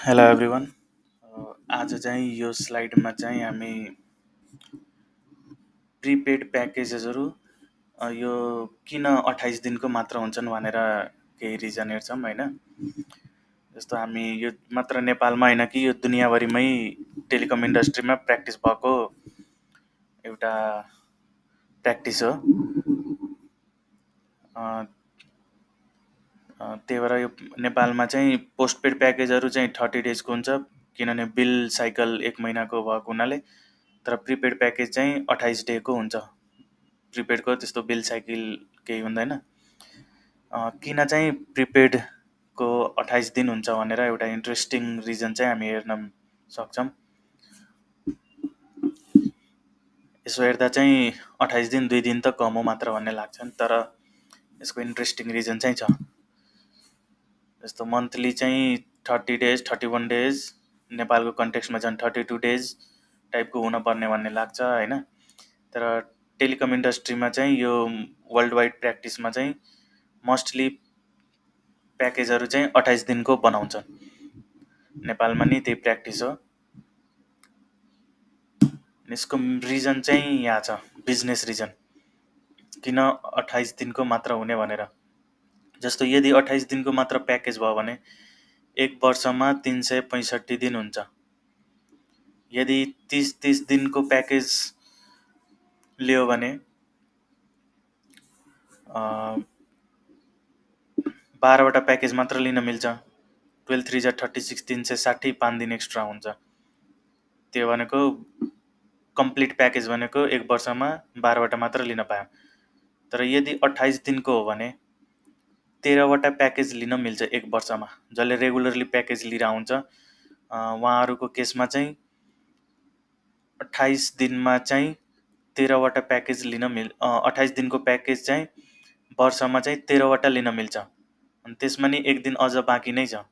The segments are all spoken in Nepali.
Hello everyone. आज चाहिँ यो स्लाइडमा चाहिँ हामी प्रिपेड प्याकेजेसहरू यो किन 28 दिनको मात्र हुन्छन् भनेर केही रिजन हेर्छौँ होइन। जस्तो हामी यो मात्र नेपालमा होइन कि यो दुनियाँभरिमै टेलिकम इन्डस्ट्रीमा प्र्याक्टिस भएको एउटा प्र्याक्टिस हो। त्यही भएर यो नेपालमा चाहिँ पोस्टपेड प्याकेजहरू चाहिँ 30 डेजको हुन्छ, किनभने बिल साइकल 1 महिनाको भएको हुनाले। तर प्रिपेड प्याकेज चाहिँ 28 डेको हुन्छ। प्रिपेडको त्यस्तो बिल साइकल केही हुँदैन। किन चाहिँ प्रिपेडको 28 दिन हुन्छ भनेर एउटा इन्ट्रेस्टिङ रिजन चाहिँ हामी हेर्न सक्छौँ। यसो हेर्दा चाहिँ 28 दिन 2 दिन त कम हो मात्र भन्ने लाग्छ नि, तर यसको इन्ट्रेस्टिङ रिजन चाहिँ छ। जस्तो मन्थली चाहिँ 30 डेज 31 डेज, नेपालको कन्टेक्स्टमा झन् 32 डेज टाइपको हुनुपर्ने भन्ने लाग्छ होइन। तर टेलिकम इन्डस्ट्रीमा चाहिँ यो वर्ल्ड वाइड प्र्याक्टिसमा चाहिँ मोस्टली प्याकेजहरू चाहिँ 28 दिनको बनाउँछन्। नेपालमा नि त्यही प्र्याक्टिस हो। यसको रिजन चाहिँ यहाँ छ, बिजनेस रिजन, किन 28 दिनको मात्र हुने भनेर। जस्तो यदि 28 दिनको मात्र प्याकेज भयो भने 1 वर्षमा 365 दिन हुन्छ। यदि 30 दिनको प्याकेज लियो भने 12वटा प्याकेज मात्र लिन मिल्छ। 12 3 जा 36, 360, 5 दिन एक्स्ट्रा हुन्छ। त्यो भनेको कम्प्लिट प्याकेज भनेको 1 वर्षमा 12वटा मात्र लिन पायो। तर यदि 28 दिनको हो भने 13वटा प्याकेज लिन मिल्छ 1 वर्षमा। जसले रेगुलरली प्याकेज लिएर आउँछ उहाँहरूको केसमा चाहिँ 28 दिनमा चाहिँ 13वटा प्याकेज लिन 28 दिनको प्याकेज चाहिँ वर्षमा चाहिँ 13वटा लिन मिल्छ। अनि त्यसमा नि 1 दिन अझ बाँकी नै छ।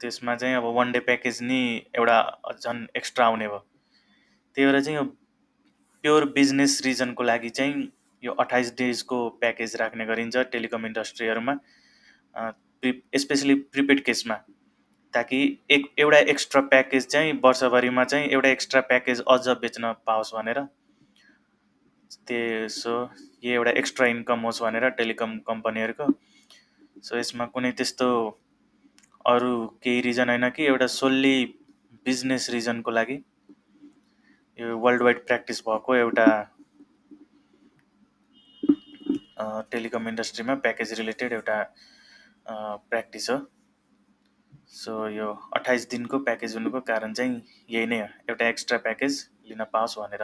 त्यसमा चाहिँ अब 1 डे प्याकेज नि एउटा झन् एक्स्ट्रा आउने भयो। त्यही भएर चाहिँ यो प्योर बिजनेस रिजनको लागि चाहिँ यो 28 डेजको प्याकेज राख्ने गरिन्छ टेलिकम इन्डस्ट्रीहरूमा, स्पेसली प्रिपेड केसमा, ताकि एउटा एक्स्ट्रा प्याकेज चाहिँ वर्षभरिमा चाहिँ एउटा एक्स्ट्रा प्याकेज अझ बेच्न पाओस् भनेर। त्यसो यो एउटा एक्स्ट्रा इन्कम होस् भनेर टेलिकम कम्पनीहरूको। सो यसमा कुनै त्यस्तो अरू केही रिजन होइन कि एउटा सोल्ली बिजनेस रिजनको लागि यो वर्ल्ड वाइड प्र्याक्टिस भएको एउटा टेलिकम इन्डस्ट्रीमा प्याकेज रिलेटेड एउटा प्र्याक्टिस हो। सो यो 28 दिनको प्याकेज हुनुको कारण चाहिँ यही नै हो, एउटा एक्स्ट्रा प्याकेज लिन पाओस् भनेर।